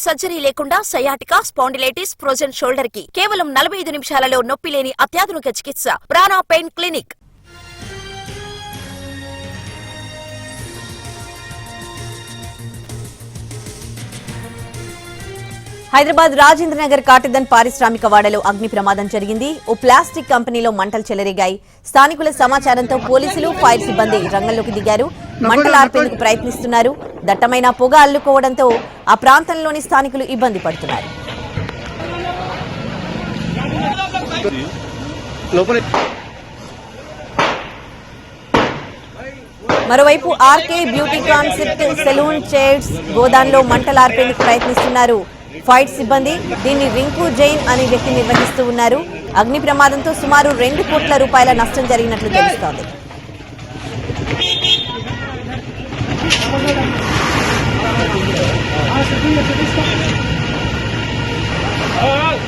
Surgery లేకుండా sciatica, spondylitis, frozen shoulder కి కేవలం 45 నిమిషాలలో నొప్పి లేని అత్యాధునిక చికిత్స ప్రాణ పెయిన్ క్లినిక్. హైదరాబాద్ రాజేంద్రనగర్ కాటిదన్ పారిశ్రామిక వాడలో అగ్ని ప్రమాదం జరిగింది. ఓ ప్లాస్టిక్ కంపెనీలో మంటలు చెలరేగాయి. స్థానికుల సమాచారంతో పోలీసులు, ఫైర్ సిబ్బంది రంగంలోకి దిగారు. మంటలు ఆర్పేందుకు ప్రయత్నిస్తున్నారు. దట్టమైన పొగ అల్లుకోవడంతో ఆ ప్రాంతంలోని స్థానికులు ఇబ్బంది పడుతున్నారు. మరోవైపు RK beauty concept salon chairs గోదాంలో మంటలు ఆర్పేందుకు ప్రయత్నిస్తున్నారు ఫైర్ సిబ్బంది. దీన్ని రింకు జైన్ అనే వ్యక్తి నిర్వహిస్తూ ఉన్నారు. అగ్ని ప్రమాదంతో సుమారు 2 కోట్ల రూపాయల నష్టం జరిగినట్లు తెలుస్తోంది.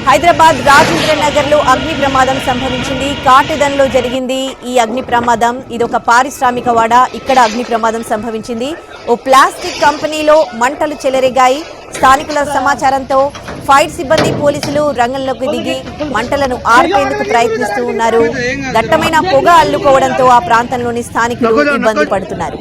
హైదరాబాద్ రాజేంద్రనగర్ లో అగ్ని ప్రమాదం సంభవించింది. కాటిదన్లో జరిగింది ఈ అగ్ని ప్రమాదం. ఇదొక పారిశ్రామిక వాడ. ఇక్కడ అగ్ని ప్రమాదం సంభవించింది. ఓ ప్లాస్టిక్ కంపెనీలో మంటలు చెలరేగాయి. స్థానికుల సమాచారంతో ఫైర్ సిబ్బంది, పోలీసులు రంగంలోకి దిగి మంటలను ఆర్పేందుకు ప్రయత్నిస్తూ ఉన్నారు. దట్టమైన పొగ అల్లుకోవడంతో ఆ ప్రాంతంలోని స్థానికులు ఇబ్బంది పడుతున్నారు.